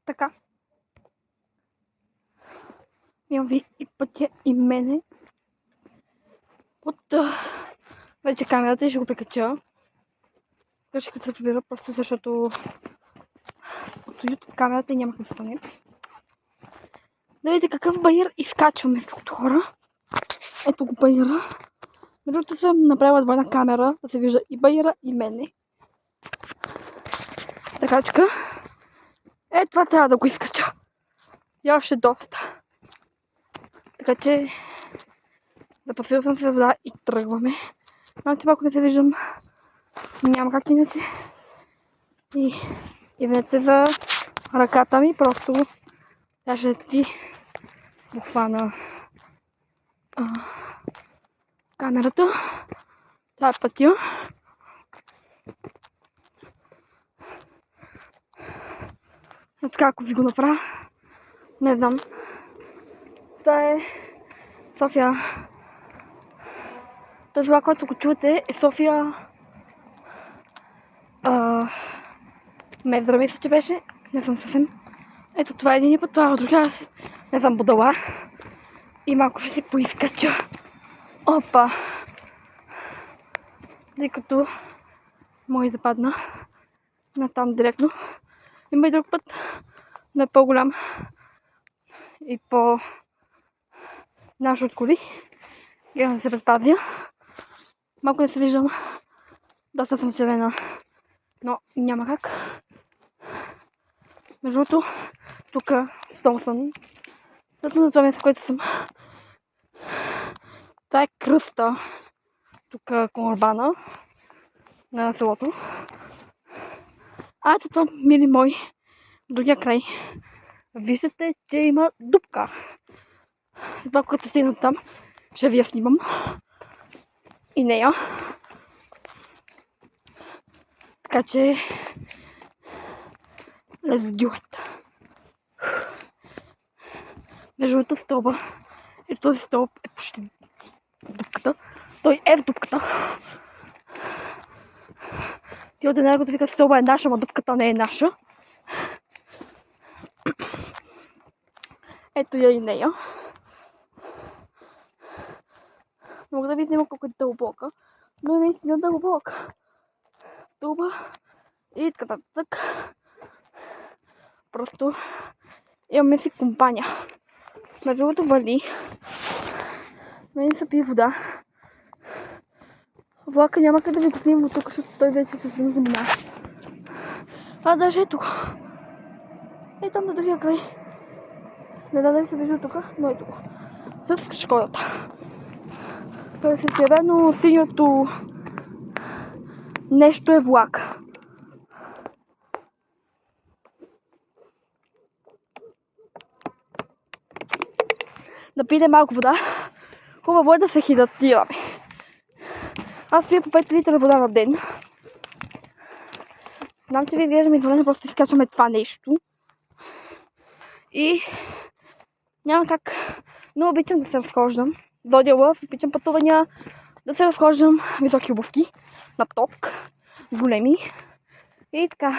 Така. Имам ви и пътя и мене. От вече камерата и ще го прикача. Къщи като се прибира, просто защото от камерата и няма да стане. Да видите какъв баир изкачвам между хора. Ето го баира. Между другото съм направила двойна камера, да се вижда и баира, и мене. Такачка. Това трябва да го изкача. И още доста. Така че запасил съм се вода и тръгваме. Значи малко не се виждам. Няма как иначе. И извинете за ръката ми, просто тя ще ти хвана камерата. Това е пътя. Така ако ви го направя, не знам. Това е София. Това, което го чувате, е София Медра, мисля, че беше. Не съм съвсем. Ето това е един път, това е от другия. Аз не съм будала. И малко ще си поизкача. Опа! Тъй като мога да падна натам директно. Има и друг път, но е по-голям и по-наш от коли. Гледам да се предпазя. Малко не се виждам. Доста съм червена, но няма как. Между другото, тук в Томсън, точно на това място, което съм, това е кръста, тук към Урбана, на селото. Ето това, мили мои, в другия край. Виждате, че има дупка. Това, което стигна там, ще ви я снимам. И нея. Така че let's do it. Между другото стълба. Този стълб е почти в дупката. Той е в дупката. Ти от енергото вика стълба е наша, но дупката не е наша. Ето я и нея. Мога да ви снимам колко е дълбока, но е наистина дълбока. Стълба и така так. Просто имаме си компания. Между другото вали. Мен се пие вода. Влака няма къде да ви го снимам от тук, защото той вече се снима за мина. Даже е тук. Е там на другия край. Не знам дали се вижда тук, но е тук. С Шкодата. Той е червено, синьото нещо е влак. Да пием малко вода. Хубаво е да се хидратираме. Аз пия по 5 литра вода на ден. Знам, че ви изглеждаме извънредно, просто изкачваме това нещо. И няма как. Но обичам да се разхождам. Дойдя лъв, обичам пътувания, да се разхождам високи обувки на ток, големи. И така.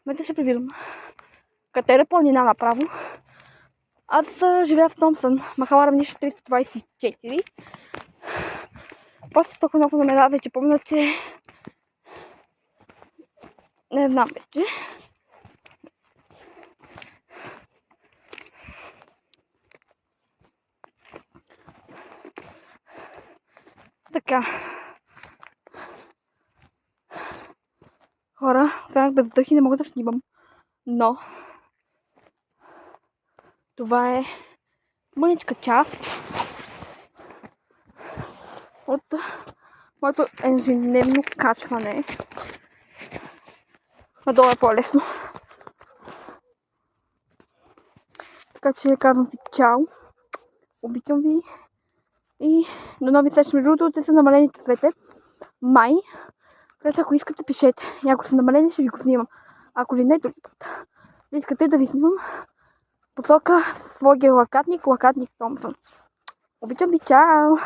Вече се прибирам. Катера планина направо. Аз живея в Томсън, махала равнище 324. После толкова много номера вече помня, че не знам вече. Така. Хора, останах без дъх и не мога да снимам. Но това е мъничка част от моето ежедневно качване. Надолу е по-лесно. Така че казвам ви чао. Обичам ви. И до нови срещи. Между другото, те са намалени цветовете. Май. Така ако искате, пишете. И ако са намалени, ще ви го снимам. Ако ли не, други път. Искате да ви снимам посока своя лакатник Томсън. Обичам ви, чао!